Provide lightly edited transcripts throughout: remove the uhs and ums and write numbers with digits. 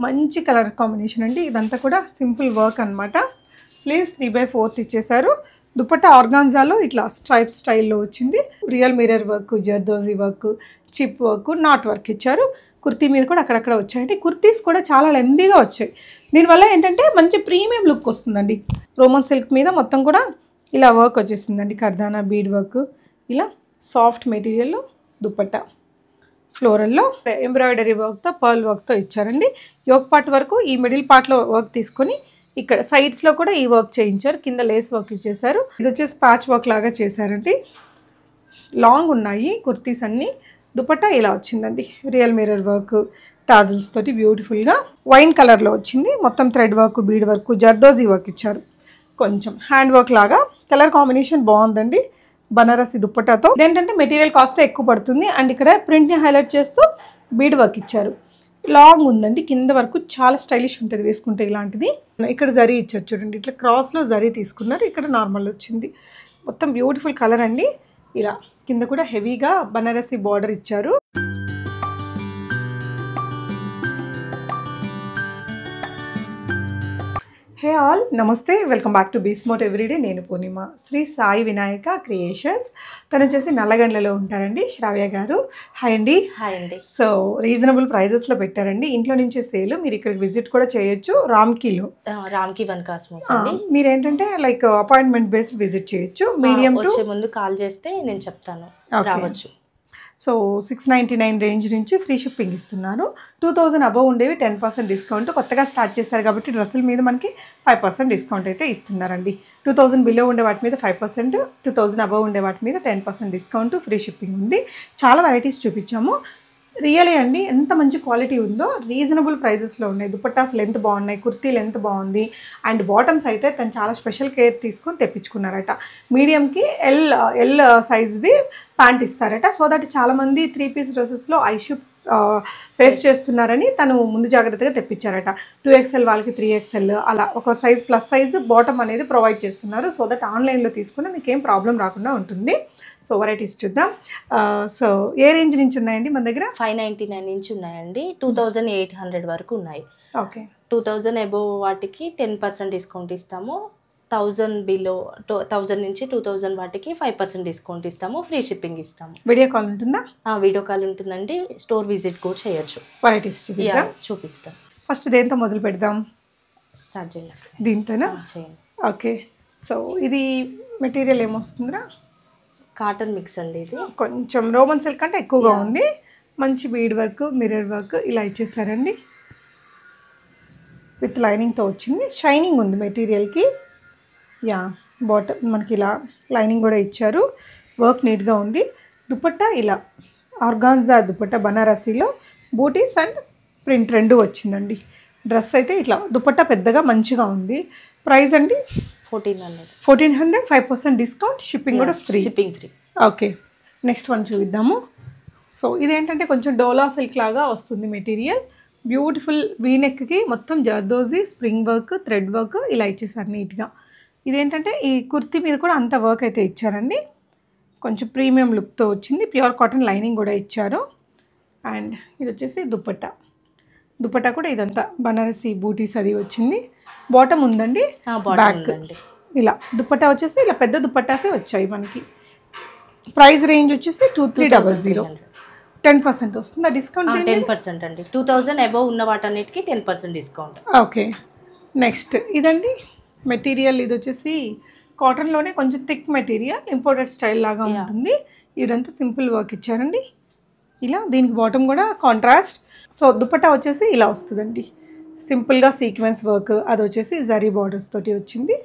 మంచి colour combination అండి. ఇదంతా కూడా సింపుల్ వర్క్ అనమాట. స్లీవ్స్ 3/4 ఇచ్చేసారు. దుపట్టా ఆర్గాన్జాలో ఇట్లా స్ట్రైప్ స్టైల్లో వచ్చింది. Real mirror work, zardozi work, chip work, not work ఇచ్చారు. కుర్తీ మీద కూడా అక్కడక్కడ వచ్చాయండి. కుర్తీస్ కూడా చాలా లెందీగా వచ్చాయి. దీనివల్ల ఏంటంటే మంచి ప్రీమియం లుక్ వస్తుందండి. రోమన్ సిల్క్ మీద మొత్తం కూడా ఇలా వర్క్ వచ్చేసిందండి. కర్దానా బీడ్ వర్క్, ఇలా సాఫ్ట్ మెటీరియల్లో దుపట్టా ఫ్లోరల్లో ఎంబ్రాయిడరీ వర్క్తో పర్ల్ వర్క్తో ఇచ్చారండి. యోక్ పార్ట్ వరకు ఈ మిడిల్ పార్ట్లో వర్క్ తీసుకొని ఇక్కడ సైడ్స్లో కూడా ఈ వర్క్ చేయించారు. కింద లేస్ వర్క్ ఇచ్చేసారు. ఇది వచ్చేసి ప్యాచ్ వర్క్ లాగా చేశారండి. లాంగ్ ఉన్నాయి కుర్తీస్ అన్నీ. దుపట్టా ఇలా వచ్చిందండి. రియల్ మిర్రర్ వర్క్, టాజిల్స్ తోటి బ్యూటిఫుల్గా వైన్ కలర్లో వచ్చింది. మొత్తం thread work, bead work, zardozi work ఇచ్చారు. కొంచెం హ్యాండ్ వర్క్ లాగా కలర్ కాంబినేషన్ బాగుందండి. బనారసి దుప్పటాతో. ఇదేంటంటే మెటీరియల్ కాస్ట్ ఎక్కువ పడుతుంది. అండ్ ఇక్కడ ప్రింట్ని హైలైట్ చేస్తూ బీడ్ వర్క్ ఇచ్చారు. లాంగ్ ఉందండి. కింద వరకు చాలా స్టైలిష్ ఉంటుంది వేసుకుంటే ఇలాంటిది. ఇక్కడ జరీ ఇచ్చారు చూడండి. ఇట్లా క్రాస్లో జరీ తీసుకున్నారు. ఇక్కడ నార్మల్ వచ్చింది. మొత్తం బ్యూటిఫుల్ కలర్ అండి. ఇలా కింద కూడా హెవీగా బనారసి బార్డర్ ఇచ్చారు. హే ఆల్, నమస్తే, వెల్కమ్ బ్యాక్ టు బీస్మోట్ ఎవ్రీడే. నేను పూర్ణిమ, శ్రీ సాయి వినాయక క్రియేషన్స్. తను వచ్చేసి నల్లగండ్లలో ఉంటారండి. శ్రావ్య గారు, హాయ్ అండి. హాయ్ అండి. సో రీజనబుల్ ప్రైజెస్లో పెట్టారండి. ఇంట్లో నుంచే సేల్. మీరు ఇక్కడికి విజిట్ కూడా చేయొచ్చు. రామ్కీలో, రామ్కి వన్ కాస్మోస్. మీరు ఏంటంటే లైక్ అపాయింట్మెంట్ బేస్డ్ విజిట్ చేయొచ్చు. మీడియం వచ్చే ముందు కాల్ చేస్తే నేను చెప్తాను, రావచ్చు. సో 699 రేంజ్ నుంచి ఫ్రీ షిప్పింగ్ ఇస్తున్నారు. 2000 అబవ్ ఉండేవి 10% డిస్కౌంట్. కొత్తగా స్టార్ట్ చేశారు కాబట్టి డ్రెస్సుల మీద మనకి 5% డిస్కౌంట్ అయితే ఇస్తున్నారండి. 2000 బిలో ఉండే వాటి మీద 5%, 2000 అబవ్ ఉండే వాటి మీద 10% డిస్కౌంట్, ఫ్రీ షిప్పింగ్ ఉంది. చాలా వెరైటీస్ చూపించాము. రియలీ అండి, ఎంత మంచి క్వాలిటీ ఉందో. రీజనబుల్ ప్రైజెస్లో ఉన్నాయి. దుపట్టాస్ ఎంత బాగున్నాయి, కుర్తీలు ఎంత బాగుంది. అండ్ బాటమ్స్ అయితే తను చాలా స్పెషల్ కేర్ తీసుకొని తెప్పించుకున్నారట. మీడియంకి ఎల్ సైజ్ది ప్యాంట్ ఇస్తారట. సో దట్ చాలామంది 3 పీస్ డ్రెస్సెస్లో ఐషూ ఫేస్ చేస్తున్నారని తను ముందు జాగ్రత్తగా తెప్పించారట. 2XL వాళ్ళకి 3XL అలా ఒక సైజ్ ప్లస్ సైజ్ బాటమ్ అనేది ప్రొవైడ్ చేస్తున్నారు. సో దట్ ఆన్లైన్లో తీసుకున్న మీకు ఏం ప్రాబ్లం రాకుండా ఉంటుంది. సో వెరైటీస్ చూద్దాం. సో ఏ రేంజ్ నుంచి ఉన్నాయండి మన దగ్గర? 599 నుంచి ఉన్నాయండి. 2800 వరకు ఉన్నాయి. ఓకే. 2000 అబోవ్ వాటికి 10% డిస్కౌంట్ ఇస్తాము. 1000 బిలో 1000 నుంచి 2000 వాటికి 5% డిస్కౌంట్ ఇస్తాము. ఫ్రీ షిప్పింగ్ ఇస్తాము. వీడియో కాల్ ఉంటుందా? వీడియో కాల్ ఉంటుందండి. స్టోర్ విజిట్ కూడా చేయొచ్చు. వెరైటీస్ చూపిస్తాం. ఫస్ట్ దేంతో మొదలు పెడదాం? స్టార్ట్ చేయండి. దీంతోనా? చేయండి. ఓకే. సో ఇది మెటీరియల్ ఏమొస్తుందిరా? కాటన్ మిక్స్ అండి. ఇది కొంచెం రోమన్ సిల్క్ అంటే ఎక్కువగా ఉంది. మంచి బీడ్ వర్క్, మిర్రర్ వర్క్ ఇలా ఇచ్చేసారండి. విత్ లైనింగ్తో వచ్చింది. షైనింగ్ ఉంది మెటీరియల్కి. యా, బాటమ్ మనకి ఇలా లైనింగ్ కూడా ఇచ్చారు. వర్క్ నీట్గా ఉంది. దుపట్టా ఇలా ఆర్గాన్జా దుపట్టా బనారసీలో బూటీస్ అండ్ ప్రింట్ రెండు వచ్చిందండి. డ్రెస్ అయితే ఇట్లా దుపట్టా పెద్దగా మంచిగా ఉంది. ప్రైస్ అండి 1400, 5% డిస్కౌంట్, షిప్పింగ్ కూడా free. Shipping free. Okay. Next one చూద్దాము. సో ఇదేంటంటే కొంచెం డోలా సిల్క్ లాగా వస్తుంది మెటీరియల్. బ్యూటిఫుల్ వీనెక్కి మొత్తం zardozi, spring work, thread work ఇలా ఇచ్చేసారు నీట్గా. ఇదేంటంటే ఈ కుర్తీ మీద కూడా అంత వర్క్ అయితే ఇచ్చారండి. కొంచెం ప్రీమియం లుక్తో వచ్చింది. ప్యూర్ కాటన్ లైనింగ్ కూడా ఇచ్చారు. అండ్ ఇది వచ్చేసి దుపట్టా. దుపట్టా కూడా ఇదంతా బనారసి బూటీస్ అది వచ్చింది. బాటమ్ ఉందండి, బ్యాక్ ఇలా. దుపట్టా వచ్చేసి ఇలా పెద్ద దుపట్టాసే వచ్చాయి మనకి. ప్రైస్ రేంజ్ వచ్చేసి 2300. 10% వస్తుంది డిస్కౌంట్. 10% అండి. 2000 అబవ్ ఉన్న వాటన్నిటికి 10% డిస్కౌంట్. ఓకే. నెక్స్ట్ ఇదండి మెటీరియల్. ఇది వచ్చేసి కాటన్లోనే కొంచెం థిక్ మెటీరియల్, ఇంపోర్టెడ్ స్టైల్ లాగా ఉంటుంది. ఇదంతా సింపుల్ వర్క్ ఇచ్చారండి ఇలా. దీనికి బాటమ్ కూడా కాంట్రాస్ట్. సో దుపట్టా వచ్చేసి ఇలా వస్తుందండి. సింపుల్గా సీక్వెన్స్ వర్క్, అది వచ్చేసి జరీ బార్డర్స్ తోటి వచ్చింది.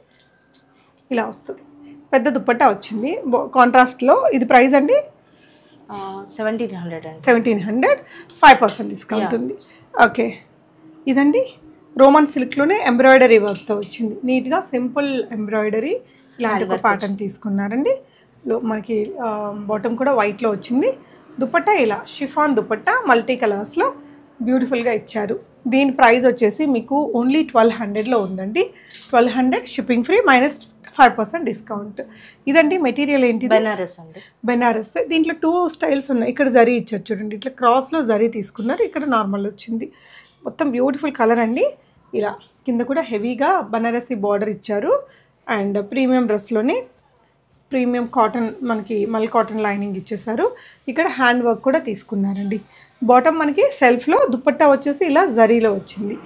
ఇలా వస్తుంది. పెద్ద దుపట్టా వచ్చింది కాంట్రాస్ట్లో. ఇది ప్రైస్ అండి 1700, 5% డిస్కౌంట్ ఉంది. ఓకే. ఇదండి రోమన్ సిల్క్లోనే ఎంబ్రాయిడరీ వర్క్తో వచ్చింది. నీట్గా సింపుల్ ఎంబ్రాయిడరీ ఇలాంటి ఒక ప్యాటర్న్ తీసుకున్నారండి. మనకి బాటమ్ కూడా వైట్లో వచ్చింది. దుపట్టా ఇలా షిఫాన్ దుపట్టా మల్టీ కలర్స్లో బ్యూటిఫుల్గా ఇచ్చారు. దీని ప్రైస్ వచ్చేసి మీకు ఓన్లీ 1200లో ఉందండి. 1200 షిప్పింగ్ ఫ్రీ -5% డిస్కౌంట్. ఇదండి మెటీరియల్ ఏంటి? బెనారస్ అండి. బెనారస్. దీంట్లో 2 స్టైల్స్ ఉన్నాయి. ఇక్కడ జరీ ఇచ్చారు చూడండి. ఇట్లా క్రాస్లో జరీ తీసుకున్నారు. ఇక్కడ నార్మల్ వచ్చింది. మొత్తం బ్యూటిఫుల్ కలర్ అండి. ఇలా కింద కూడా హెవీగా బనారసి బార్డర్ ఇచ్చారు. అండ్ ప్రీమియం డ్రెస్లోనే ప్రీమియం కాటన్ మనకి మల్ కాటన్ లైనింగ్ ఇచ్చేసారు. ఇక్కడ హ్యాండ్ వర్క్ కూడా తీసుకున్నారండి. బాటమ్ మనకి సెల్ఫ్లో, దుపట్టా వచ్చేసి ఇలా జరీలో వచ్చింది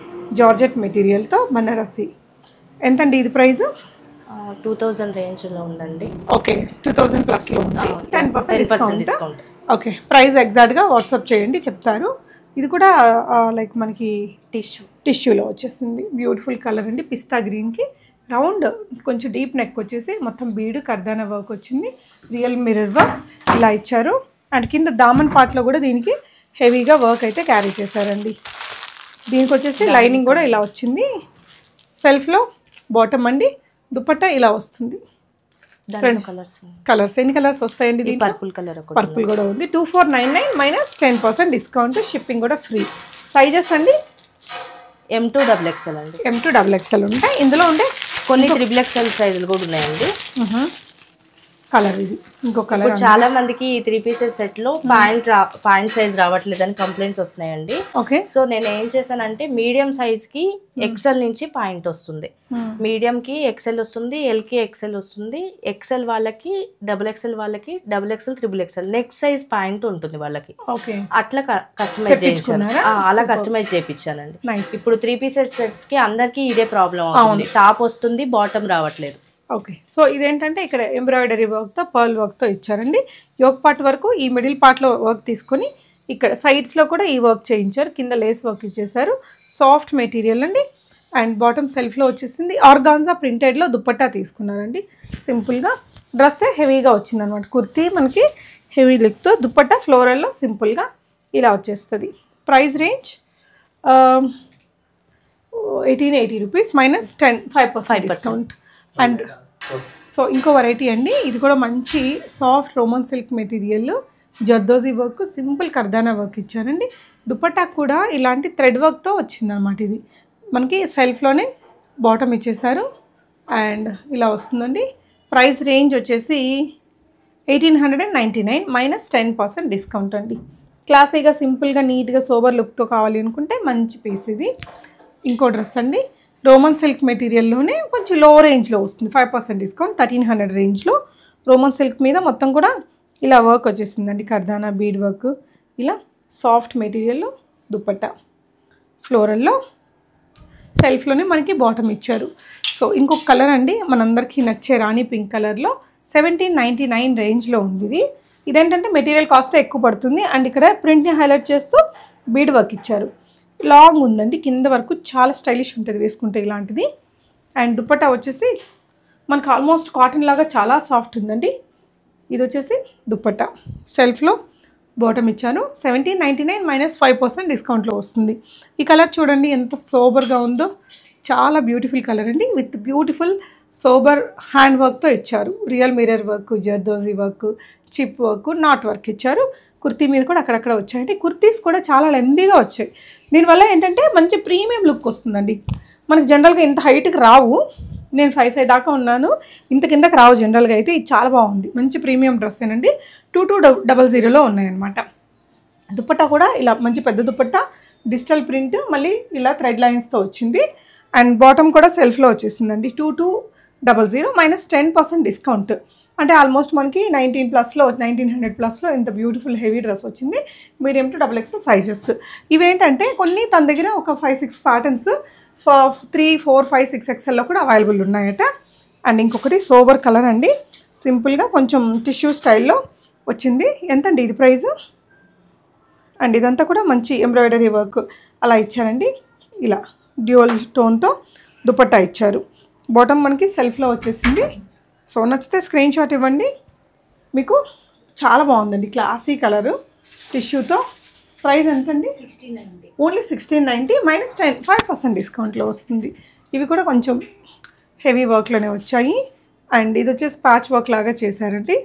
జార్జెట్ మెటీరియల్తో బనారసి. ఎంతండి ఇది ప్రైస్? 2000 రేంజ్లో ఉందండి. ఓకే, 2000 ప్లస్లో ఉంది. 10% డిస్కౌంట్. డిస్కౌంట్. ఓకే, ప్రైస్ ఎగ్జాక్ట్గా వాట్సాప్ చేయండి, చెప్తారు. ఇది కూడా లైక్ మనకి టిష్యూలో వచ్చేసింది. బ్యూటిఫుల్ కలర్ అండి. పిస్తా గ్రీన్కి రౌండ్ కొంచెం డీప్ నెక్ వచ్చేసి మొత్తం బీడు కర్దానా వర్క్ వచ్చింది. రియల్ మిర్రర్ వర్క్ ఇలా ఇచ్చారు. అండ్ కింద దామన్ పార్ట్లో కూడా దీనికి హెవీగా వర్క్ అయితే క్యారీ చేశారండి. దీనికి వచ్చేసి లైనింగ్ కూడా ఇలా వచ్చింది. సెల్ఫ్లో బాటమ్ అండి. దుపట్టా ఇలా వస్తుంది. కలర్స్ ఎన్ని కలర్స్ వస్తాయండి? పర్పుల్ కూడా ఉంది. 2499 మైనస్ 10% డిస్కౌంట్. షిప్పింగ్ కూడా ఫ్రీ. సైజెస్ అండి M2 XXL అండి. M2 XXL ఉంటాయి. ఇందులో ఉండే కొన్ని 3XL సైజులు కూడా ఉన్నాయండి. కలర్ ఇది ఇంకో కలర్. చాలా మందికి ఈ 3 పీసెస్ సెట్ లో ప్యాంట్ సైజ్ రావట్లేదని కంప్లైంట్స్ వస్తున్నాయండి. ఓకే, సో నేను ఏం చేశానంటే మీడియం సైజ్ కి XL నుంచి పాయింట్ వస్తుంది, మీడియం కి XL వస్తుంది, L కి XL వస్తుంది, XL వాళ్ళకి XXL వాళ్ళకి XXL XXL next size point ఉంటుంది వాళ్ళకి. అట్లా కస్టమైజ్ చేయించాను. అలా కస్టమైజ్ చేయించానండి. ఇప్పుడు 3 పీసెస్ సెట్స్ కి అందరికి ఇదే ప్రాబ్లం అవుతుంది. టాప్ వస్తుంది, బాటమ్ రావట్లేదు. ఓకే, సో ఇదేంటంటే ఇక్కడ ఎంబ్రాయిడరీ వర్క్తో పర్ల్ వర్క్తో ఇచ్చారండి. యోక్ పార్ట్ వరకు ఈ మిడిల్ పార్ట్లో వర్క్ తీసుకొని ఇక్కడ సైడ్స్లో కూడా ఈ వర్క్ చేయించారు. కింద లేస్ వర్క్ ఇచ్చేసారు. సాఫ్ట్ మెటీరియల్ అండి. అండ్ బాటమ్ సెల్ఫ్లో వచ్చేసింది. ఆర్గాన్జా ప్రింటెడ్లో దుపట్టా తీసుకున్నారండి. సింపుల్గా డ్రెస్సే హెవీగా వచ్చింది అనమాట. కుర్తీ మనకి హెవీ లుక్తో, దుపట్టా ఫ్లోరల్లో సింపుల్గా ఇలా వచ్చేస్తుంది. Price range 1880 rupees minus 5% discount. And so ఇంకో వెరైటీ అండి. ఇది కూడా మంచి soft Roman silk material, zardozi work, simple kardana work ఇచ్చారండి. దుపట్టా కూడా ఇలాంటి థ్రెడ్ వర్క్తో వచ్చిందనమాట. ఇది మనకి సెల్ఫ్లోనే బాటమ్ ఇచ్చేసారు. అండ్ ఇలా వస్తుందండి. ప్రైస్ రేంజ్ వచ్చేసి 1899 మైనస్ 10% డిస్కౌంట్ అండి. క్లాసీగా సింపుల్గా నీట్గా సోబర్ లుక్తో కావాలి అనుకుంటే మంచి పీస్ ఇది. ఇంకో డ్రెస్ అండి. రోమన్ సిల్క్ మెటీరియల్లోనే కొంచెం లో రేంజ్లో వస్తుంది. 5% డిస్కౌంట్. 1300 రేంజ్లో రోమన్ సిల్క్ మీద మొత్తం కూడా ఇలా వర్క్ వచ్చేసిందండి. కర్దానా బీడ్ వర్క్ ఇలా సాఫ్ట్ మెటీరియల్లో దుపట్టా ఫ్లోరల్లో సెల్ఫ్లోనే మనకి బాటమ్ ఇచ్చారు. సో ఇంకొక కలర్ అండి మనందరికీ నచ్చే రాణి పింక్ కలర్లో 1799 రేంజ్లో ఉంది ఇది. ఇదేంటంటే మెటీరియల్ కాస్ట్ ఎక్కువ పడుతుంది. అండ్ ఇక్కడ ప్రింట్ని హైలైట్ చేస్తూ బీడ్ వర్క్ ఇచ్చారు. లాంగ్ ఉందండి, కింద వరకు చాలా స్టైలిష్ ఉంటుంది వేసుకుంటే ఇలాంటిది. అండ్ దుపట్టా వచ్చేసి మనకు ఆల్మోస్ట్ కాటన్ లాగా చాలా సాఫ్ట్ ఉందండి. ఇది వచ్చేసి దుపట్టా సెల్ఫ్లో బాటమ్ ఇచ్చాను. 1799 మైనస్ 5% డిస్కౌంట్లో వస్తుంది. ఈ కలర్ చూడండి ఎంత సోబర్గా ఉందో. చాలా బ్యూటిఫుల్ కలర్ అండి. విత్ బ్యూటిఫుల్ సోబర్ హ్యాండ్ వర్క్తో ఇచ్చారు. Real mirror work, zardozi work, chip work, not work ఇచ్చారు. కుర్తీ మీద కూడా అక్కడక్కడ వచ్చాయండి. కుర్తీస్ కూడా చాలా లెందీగా వచ్చాయి. దీనివల్ల ఏంటంటే మంచి ప్రీమియం లుక్ వస్తుందండి. మనకి జనరల్గా ఇంత హైట్కి రావు. నేను 5'5" దాకా ఉన్నాను, ఇంత కిందకి రావు జనరల్గా. అయితే ఇది చాలా బాగుంది. మంచి ప్రీమియం డ్రెస్ ఏనండి. 2200లో ఉన్నాయన్నమాట. దుపట్టా కూడా ఇలా మంచి పెద్ద దుపట్టా, డిజిటల్ ప్రింట్, మళ్ళీ ఇలా థ్రెడ్ లైన్స్తో వచ్చింది. అండ్ బాటమ్ కూడా సెల్ఫ్లో వచ్చేసిందండి. 2200 మైనస్ 10% డిస్కౌంట్. అంటే ఆల్మోస్ట్ మనకి 1900+ ఇంత బ్యూటిఫుల్ హెవీ డ్రెస్ వచ్చింది. Medium to XXL sizes. ఇవేంటంటే కొన్ని తన దగ్గర ఒక 5-6 ప్యాటర్న్స్ 3, 4, 5, 6 XXLలో కూడా అవైలబుల్ ఉన్నాయట. అండ్ ఇంకొకటి సోబర్ కలర్ అండి. సింపుల్గా కొంచెం టిష్యూ స్టైల్లో వచ్చింది. ఎంతండి ఇది ప్రైస్? అండ్ ఇదంతా కూడా మంచి ఎంబ్రాయిడరీ వర్క్ అలా ఇచ్చారండి. ఇలా డ్యూయల్ టోన్తో దుపట్టా ఇచ్చారు. బాటమ్ మనకి సెల్ఫ్లో వచ్చేసింది. సో నచ్చితే స్క్రీన్ షాట్ ఇవ్వండి. మీకు చాలా బాగుందండి. Classy colour టిష్యూతో. ప్రైస్ ఎంతండి? 1690. ఓన్లీ 1690 మైనస్ 5% డిస్కౌంట్లో వస్తుంది. ఇవి కూడా కొంచెం హెవీ వర్క్లోనే వచ్చాయి. అండ్ ఇది వచ్చేసి ప్యాచ్ వర్క్ లాగా చేశారండి.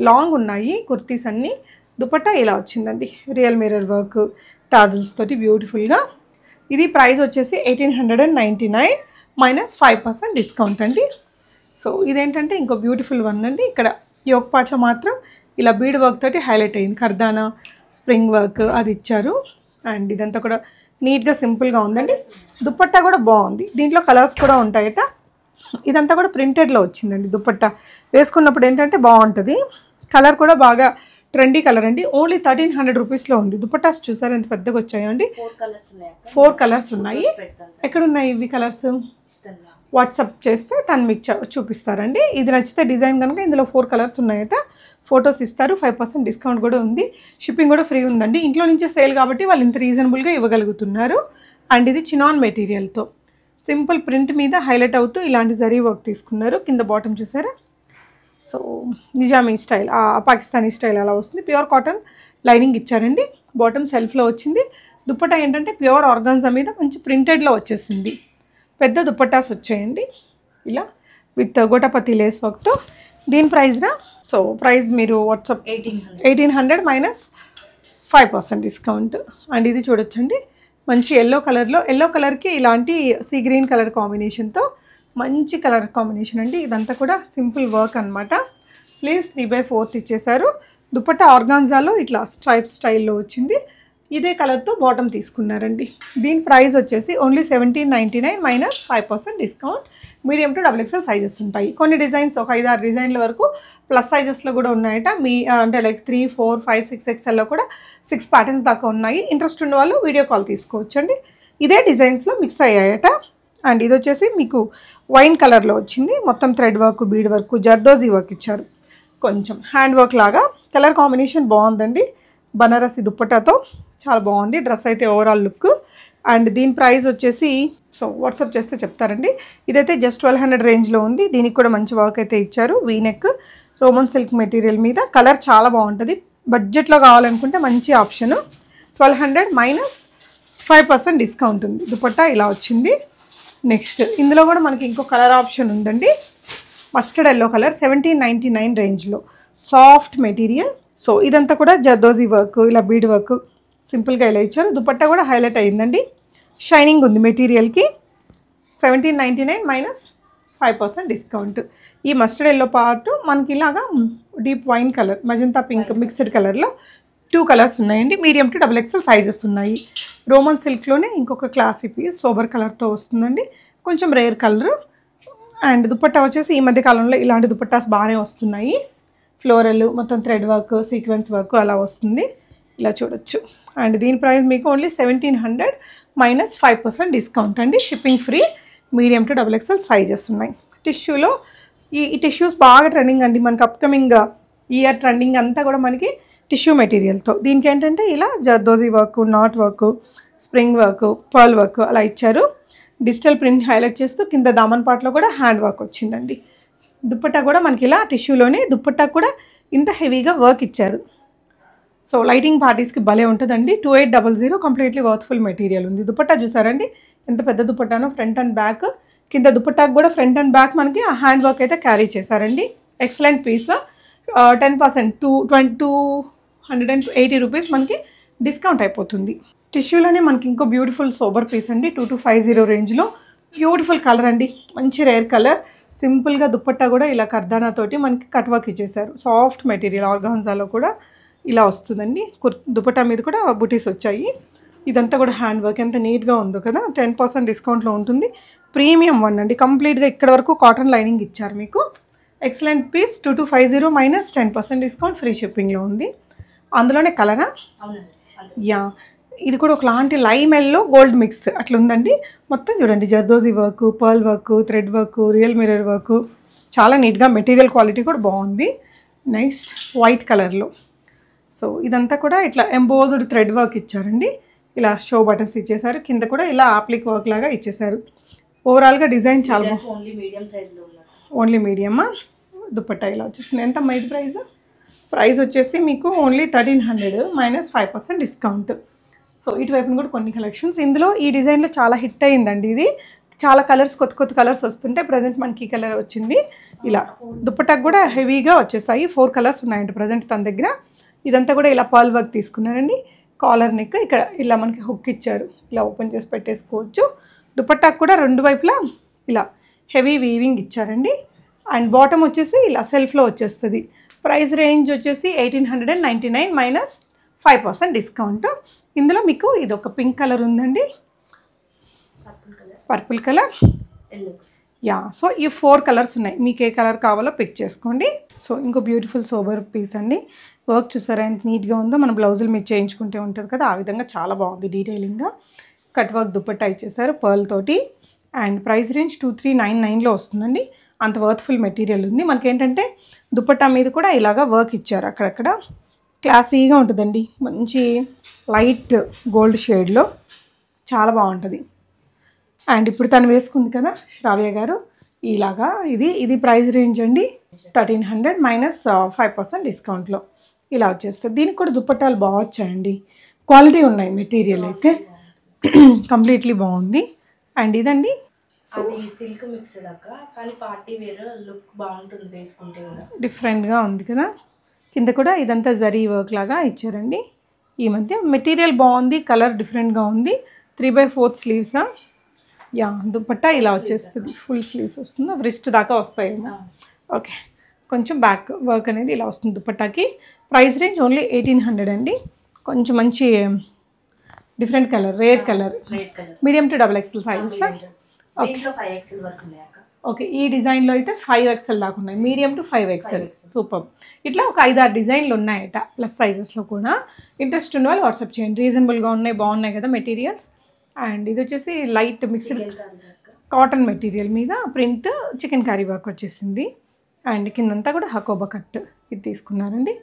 లాంగ్ ఉన్నాయి కుర్తీస్ అన్నీ. దుపట్టా ఇలా వచ్చిందండి. రియల్ మిర్రర్ వర్క్ టాజిల్స్ తోటి బ్యూటిఫుల్గా. ఇది ప్రైస్ వచ్చేసి 1899 మైనస్ 5% డిస్కౌంట్ అండి. సో ఇదేంటంటే ఇంకో బ్యూటిఫుల్ వన్ అండి. ఇక్కడ యోక్ పార్ట్లో మాత్రం ఇలా బీడ్ వర్క్ తోటి హైలైట్ అయింది. కర్దానా స్ప్రింగ్ వర్క్ అది ఇచ్చారు. అండ్ ఇదంతా కూడా నీట్గా సింపుల్గా ఉందండి. దుపట్టా కూడా బాగుంది, దీంట్లో కలర్స్ కూడా ఉంటాయట. ఇదంతా కూడా ప్రింటెడ్లో వచ్చిందండి. దుపట్టా వేసుకున్నప్పుడు ఏంటంటే బాగుంటుంది. కలర్ కూడా బాగా ట్రెండీ కలర్ అండి. ఓన్లీ 1300 రూపీస్లో ఉంది. దుపట్టాస్ చూసారు ఎంత పెద్దగా వచ్చాయండి. 4 కలర్స్ ఉన్నాయి. ఎక్కడున్నాయి ఇవి కలర్స్? వాట్సాప్ చేస్తే తను మీకు చూపిస్తారండి. ఇది నచ్చితే డిజైన్ కనుక ఇందులో 4 కలర్స్ ఉన్నాయట. ఫొటోస్ ఇస్తారు. 5% డిస్కౌంట్ కూడా ఉంది. షిప్పింగ్ కూడా ఫ్రీ ఉందండి. ఇంట్లో నుంచే సేల్ కాబట్టి వాళ్ళు ఇంత రీజనబుల్గా ఇవ్వగలుగుతున్నారు. అండ్ ఇది చినాన్ మెటీరియల్తో సింపుల్ ప్రింట్ మీద హైలైట్ అవుతూ ఇలాంటి జరీ వర్క్ తీసుకున్నారు. కింద బాటమ్ చూసారా? So Nizami style, Pakistani style అలా వస్తుంది. ప్యూర్ కాటన్ లైనింగ్ ఇచ్చారండి. బాటమ్ సెల్ఫ్లో వచ్చింది. దుపట్టా ఏంటంటే ప్యూర్ ఆర్గాన్జా మీద మంచి ప్రింటెడ్లో వచ్చేసింది. పెద్ద దుపట్టాస్ వచ్చాయండి ఇలా విత్ గోటాపతి లేస్ వర్క్తో. దీని ప్రైస్ రా? సో ప్రైస్ మీరు వాట్సాప్ 1800 మైనస్ 5% డిస్కౌంట్. అండ్ ఇది చూడొచ్చండి, మంచి ఎల్లో కలర్లో, ఎల్లో కలర్కి ఇలాంటి సీ గ్రీన్ కలర్ కాంబినేషన్తో మంచి కలర్ కాంబినేషన్ అండి. ఇదంతా కూడా సింపుల్ వర్క్ అనమాట. స్లీవ్స్ 3/4 ఇచ్చేసారు. దుపట్టా ఆర్గాన్జాలో ఇట్లా స్ట్రైప్ స్టైల్లో వచ్చింది. ఇదే కలర్తో బాటమ్ తీసుకున్నారండి. దీని ప్రైస్ వచ్చేసి only 1799 minus 5% discount. Medium to XXL sizes ఉంటాయి. కొన్ని డిజైన్స్ ఒక 5-6 డిజైన్ల వరకు ప్లస్ సైజెస్లో కూడా ఉన్నాయట. అంటే లైక్ 3, 4, 5, 6 XLలో కూడా 6 ప్యాటర్న్స్ దాకా ఉన్నాయి. ఇంట్రెస్ట్ ఉన్న వాళ్ళు వీడియో కాల్ తీసుకోవచ్చండి. ఇదే డిజైన్స్లో మిక్స్ అయ్యాయట. అండ్ ఇది వచ్చేసి మీకు వైన్ కలర్లో వచ్చింది. మొత్తం thread work, bead work, zardozi work ఇచ్చారు. కొంచెం హ్యాండ్ వర్క్ లాగా కలర్ కాంబినేషన్ బాగుందండి. బనారసి దుప్పటాతో చాలా బాగుంది డ్రెస్ అయితే ఓవరాల్ లుక్. అండ్ దీని ప్రైస్ వచ్చేసి సో వాట్సాప్ చేస్తే చెప్తారండి. ఇదైతే జస్ట్ 1200 రేంజ్లో ఉంది. దీనికి కూడా మంచి వర్క్ అయితే ఇచ్చారు. వీనెక్ రోమన్ సిల్క్ మెటీరియల్ మీద. కలర్ చాలా బాగుంటుంది. బడ్జెట్లో కావాలనుకుంటే మంచి ఆప్షను. 1200 మైనస్ 5% డిస్కౌంట్ ఉంది. దుపట్టా ఇలా వచ్చింది. నెక్స్ట్ ఇందులో కూడా మనకి ఇంకో కలర్ ఆప్షన్ ఉందండి. మస్టర్డ్ ఎల్లో కలర్ 1799 రేంజ్లో సాఫ్ట్ మెటీరియల్. సో ఇదంతా కూడా జర్దోజీ వర్క్, ఇలా బీడ్ వర్క్ సింపుల్గా ఇలా ఇచ్చారు. దుపట్టా కూడా హైలైట్ అయ్యిందండి. షైనింగ్ ఉంది మెటీరియల్కి. 1799 మైనస్ 5% డిస్కౌంట్. ఈ మస్టర్డ్ ఎల్లో పార్ట్ మనకి ఇలాగా deep wine colour, magenta pink mixed కలర్లో 2 కలర్స్ ఉన్నాయండి. మీడియం టు XXL సైజెస్ ఉన్నాయి. రోమన్ సిల్క్లోనే ఇంకొక క్లాసీ పీస్ సోబర్ కలర్తో వస్తుందండి. కొంచెం రేర్ కలర్. అండ్ దుపట్టా వచ్చేసి ఈ మధ్య కాలంలో ఇలాంటి దుపట్టాస్ బాగానే వస్తున్నాయి. ఫ్లోరల్, మొత్తం థ్రెడ్ వర్క్, సీక్వెన్స్ వర్క్ అలా వస్తుంది. ఇలా చూడొచ్చు. అండ్ దీని ప్రైస్ మీకు ఓన్లీ 1700 మైనస్ 5% డిస్కౌంట్ అండి. Shipping free. Medium to XXL sizes ఉన్నాయి. టిష్యూలో ఈ టిష్యూస్ బాగా ట్రెండింగ్ అండి. మనకి అప్కమింగ్ ఇయర్ ట్రెండింగ్ అంతా కూడా మనకి టిష్యూ మెటీరియల్తో. దీనికి ఏంటంటే ఇలా zardozi work, not work, spring work, pearl work అలా ఇచ్చారు. డిజిటల్ ప్రింట్ హైలైట్ చేస్తూ కింద దామన్ పార్ట్లో కూడా హ్యాండ్ వర్క్ వచ్చిందండి. దుపట్టా కూడా మనకి ఇలా టిష్యూలోనే దుపట్టా కూడా ఇంత హెవీగా వర్క్ ఇచ్చారు. సో లైటింగ్ పార్టీస్కి భలే ఉంటుందండి. 2800 కంప్లీట్లీ వర్త్ఫుల్ మెటీరియల్ ఉంది. దుపట్టా చూసారండి ఎంత పెద్ద దుపట్టానో. ఫ్రంట్ అండ్ బ్యాక్, కింద దుపట్టాకు కూడా ఫ్రంట్ అండ్ బ్యాక్ మనకి ఆ హ్యాండ్ వర్క్ అయితే క్యారీ చేశారండి. Excellent piece. 10% 280 రూపీస్ మనకి డిస్కౌంట్ అయిపోతుంది. టిష్యూలోనే మనకి ఇంకో బ్యూటిఫుల్ సోబర్ పీస్ అండి. 2250 రేంజ్లో బ్యూటిఫుల్ కలర్ అండి. మంచి రేర్ కలర్. సింపుల్గా దుపట్టా కూడా ఇలా కర్దానాతోటి మనకి కట్ వర్క్ ఇచ్చేసారు. సాఫ్ట్ మెటీరియల్ ఆర్గాన్జాలో కూడా ఇలా వస్తుందండి. దుపట్టా మీద కూడా బుటీస్ వచ్చాయి. ఇదంతా కూడా హ్యాండ్ వర్క్ ఎంత నీట్గా ఉందో కదా. 10% డిస్కౌంట్లో ఉంటుంది. ప్రీమియం వన్ అండి. కంప్లీట్గా ఇక్కడ వరకు కాటన్ లైనింగ్ ఇచ్చారు మీకు. Excellent piece. 2250 minus 10% discount. Free షిప్పింగ్లో ఉంది. అందులోనే కలరా? యా. ఇది కూడా ఒకలాంటి లైమ్ ఎల్లో గోల్డ్ మిక్స్ అట్లా ఉందండి. మొత్తం చూడండి zardozi work, pearl work, thread work, real mirror work చాలా నీట్గా. మెటీరియల్ క్వాలిటీ కూడా బాగుంది. నెక్స్ట్ వైట్ కలర్లో. సో ఇదంతా కూడా ఇట్లా ఎంబోజ్డ్ థ్రెడ్ వర్క్ ఇచ్చారండి. ఇలా షో బటన్స్ ఇచ్చేసారు. కింద కూడా ఇలా ఆప్లిక్ వర్క్ లాగా ఇచ్చేసారు. ఓవరాల్గా డిజైన్ చాలా ఓన్లీ మీడియమా. దుపట్టా ఇలా వచ్చేసింది. ఎంత ఇది ప్రైస్ వచ్చేసి మీకు ఓన్లీ 1300 మైనస్ 5% డిస్కౌంట్. సో ఇటువైపున కూడా కొన్ని కలెక్షన్స్. ఇందులో ఈ డిజైన్లో చాలా హిట్ అయ్యిందండి. ఇది చాలా కలర్స్, కొత్త కలర్స్ వస్తుంటే ప్రజెంట్ మనకి ఈ కలర్ వచ్చింది. ఇలా దుపట్టాకు కూడా హెవీగా వచ్చేసాయి. 4 కలర్స్ ఉన్నాయండి ప్రజెంట్ తన దగ్గర. ఇదంతా కూడా ఇలా పర్ల్ వర్క్ తీసుకున్నారండి. కాలర్ నెక్ ఇక్కడ ఇలా మనకి హుక్ ఇచ్చారు. ఇలా ఓపెన్ చేసి పెట్టేసుకోవచ్చు. దుపట్టాకు కూడా 2 వైపులా ఇలా హెవీ వీవింగ్ ఇచ్చారండి. అండ్ బాటమ్ వచ్చేసి ఇలా సెల్ఫ్లో వచ్చేస్తుంది. ప్రైస్ రేంజ్ వచ్చేసి 1899 మైనస్ 5% డిస్కౌంట్. ఇందులో మీకు ఇది ఒక పింక్ కలర్ ఉందండి, పర్పుల్ కలర్, యా. సో ఈ 4 కలర్స్ ఉన్నాయి, మీకు ఏ కలర్ కావాలో పిక్ చేసుకోండి. సో ఇంకో బ్యూటిఫుల్ సోబర్ పీస్ అండి. వర్క్ చూసారా ఎంత నీట్గా ఉందో, మన బ్లౌజులు మీరు చేయించుకుంటే ఉంటుంది కదా ఆ విధంగా చాలా బాగుంది డీటెయిలింగ్గా. కట్ వర్క్ దుపట్టా ఇచ్చేసారు పర్ల్ తోటి. అండ్ ప్రైస్ రేంజ్ 2399లో వస్తుందండి. అంత వర్త్ఫుల్ మెటీరియల్ ఉంది. మనకేంటంటే దుపట్టా మీద కూడా ఇలాగా వర్క్ ఇచ్చారు అక్కడక్కడ, క్లాసీగా ఉంటుందండి. మంచి లైట్ గోల్డ్ షేడ్లో చాలా బాగుంటుంది. అండ్ ఇప్పుడు తను వేసుకుంది కదా శ్రావ్య గారు, ఇలాగా ఇది ప్రైస్ రేంజ్ అండి 1300 మైనస్ 5% డిస్కౌంట్లో ఇలా వచ్చేస్తుంది. దీనికి కూడా దుపట్టాలు బాగా వచ్చాయండి, క్వాలిటీ ఉన్నాయి, మెటీరియల్ అయితే కంప్లీట్లీ బాగుంది. అండ్ ఇదండి సిల్క్ మిక్స్డ్ అక్క, కానీ పార్టీ వేర్ లుక్ బాగుంటుంది వేసుకుంటే కూడా, డిఫరెంట్గా ఉంది కదా. కింద కూడా ఇదంతా జరీ వర్క్ లాగా ఇచ్చారండి. ఈ మధ్య మెటీరియల్ బాగుంది, కలర్ డిఫరెంట్గా ఉంది. 3/4 స్లీవ్స్, యా. దుపట్టా ఇలా వచ్చేస్తుంది, ఫుల్ స్లీవ్స్ వస్తుంది, రిస్ట్ దాకా వస్తాయేమో. ఓకే, కొంచెం బ్యాక్ వర్క్ అనేది ఇలా వస్తుంది దుపట్టాకి. ప్రైస్ రేంజ్ ఓన్లీ 1800 అండి. కొంచెం మంచి different colour, rare colour, medium to XXL sizes. Okay, ఈ డిజైన్లో అయితే 5XL దాకా ఉన్నాయి, మీడియం టు 5XL. సూపర్. ఇట్లా ఒక 5-6 డిజైన్లు ఉన్నాయట ప్లస్ సైజెస్లో కూడా. ఇంట్రెస్ట్ ఉన్న వాళ్ళు వాట్సాప్ చేయండి, రీజనబుల్గా ఉన్నాయి, బాగున్నాయి కదా మెటీరియల్స్. అండ్ ఇది వచ్చేసి లైట్ మిక్స్డ్ కాటన్ మెటీరియల్ మీద ప్రింట్ చికెన్ కర్రీ వర్క్ వచ్చేసింది. అండ్ కిందంతా కూడా హకోబా కట్ ఇది తీసుకున్నారండి.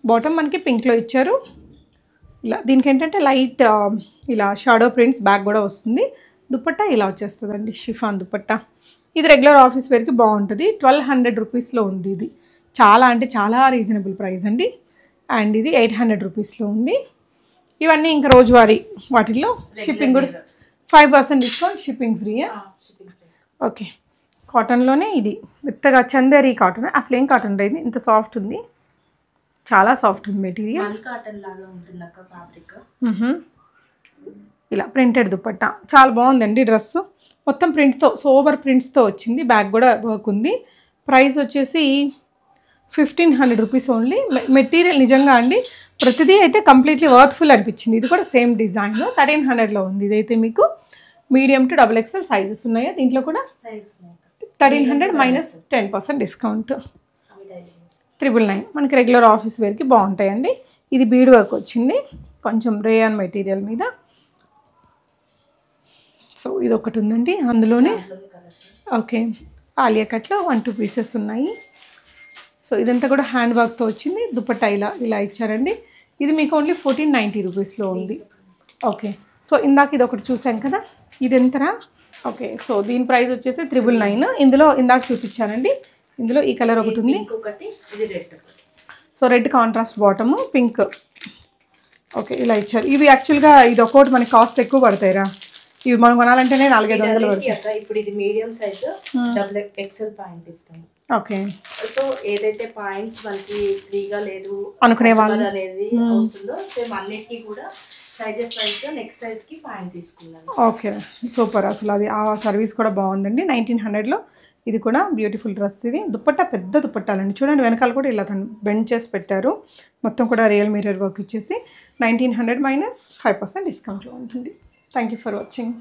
బాటమ్ మనకి పింక్లో ఇచ్చారు ఇలా. దీనికి ఏంటంటే లైట్ ఇలా షాడో ప్రింట్స్ బ్యాక్ కూడా వస్తుంది. దుపట్టా ఇలా వచ్చేస్తుందండి, షిఫాన్ దుపట్టా. ఇది రెగ్యులర్ ఆఫీస్ వేర్కి బాగుంటుంది. 1200 రూపీస్లో ఉంది. ఇది చాలా అంటే చాలా రీజనబుల్ ప్రైస్ అండి. అండ్ ఇది 800 రూపీస్లో ఉంది. ఇవన్నీ ఇంకా రోజువారీ వాటిల్లో షిప్పింగ్ కూడా 5% డిస్కౌంట్, షిప్పింగ్ ఫ్రీ. ఓకే, కాటన్లోనే ఇది మెత్తగా చందేరి కాటన్. అసలు ఏం కాటన్ రైది, ఇంత సాఫ్ట్ ఉంది, చాలా సాఫ్ట్ ఉంది మెటీరియల్. ఇలా ప్రింటెడ్ దుపట్టా చాలా బాగుందండి. డ్రెస్ మొత్తం ప్రింట్తో, సోబర్ ప్రింట్స్తో వచ్చింది, బ్యాగ్ కూడా వర్క్ ఉంది. ప్రైస్ వచ్చేసి 1500 రూపీస్ ఓన్లీ. మెటీరియల్ నిజంగా అండి ప్రతిదీ అయితే కంప్లీట్లీ వర్త్ఫుల్ అనిపించింది. ఇది కూడా సేమ్ డిజైన్లో 1300లో ఉంది. ఇదైతే మీకు మీడియం టు XXL సైజెస్ ఉన్నాయి. దీంట్లో కూడా 1300 మైనస్ 10% డిస్కౌంట్, 999. మనకి రెగ్యులర్ ఆఫీస్ వేర్కి బాగుంటాయండి. ఇది బీడ్ వర్క్ వచ్చింది కొంచెం రేయాన్ మెటీరియల్ మీద. సో ఇది ఒకటి ఉందండి అందులోనే. ఓకే, ఆలియా కట్లో 1-2 పీసెస్ ఉన్నాయి. సో ఇదంతా కూడా హ్యాండ్ వర్క్తో వచ్చింది. దుపట్టా ఇలా ఇచ్చారండి. ఇది మీకు ఓన్లీ 1490 రూపీస్లో ఉంది. ఓకే, సో ఇందాక ఇది ఒకటి చూసాం కదా, ఇది ఎంతరా? ఓకే, సో దీని ప్రైస్ వచ్చేసి 999. ఇందులో ఇందాక చూపించానండి, ఇందులో ఈ కలర్ ఒకటి ఉంది. So red contrast bottom, pink. Okay, ఇలా ఇచ్చారు. ఇవి యాక్చువల్గా ఇది ఒక్కోటి మనకి కాస్ట్ ఎక్కువ పడతాయిరా. ఇవి మనం కొనాలంటేనే 400-500 వరకు. ఇప్పుడు ఇది మీడియం సైజ్ XXL పాయింట్ ఇస్తాం. ఓకే, సో ఏదైతే పాయింట్స్ మనకి ఫ్రీగా లేదు అనుకునే వాళ్ళు అనేది వస్తుందో సేమ్ అన్నిటికీ కూడా సైజెస్ వైజ్గా నెక్స్ట్ సైజ్కి పాయింట్ తీసుకున్నాను. Okay, super. అసలు అది ఆ సర్వీస్ కూడా బాగుందండి. 1900లో ఇది కూడా బ్యూటిఫుల్ డ్రెస్. ఇది దుపట్టా పెద్ద దుపట్టాలండి, చూడండి వెనకాల కూడా ఇలా తను బెండ్ చేసి పెట్టారు. మొత్తం కూడా రియల్ మిర్రర్ వర్క్ ఇచ్చేసి 1900 మైనస్ 5% డిస్కౌంట్లో ఉంటుంది. Thank you for watching.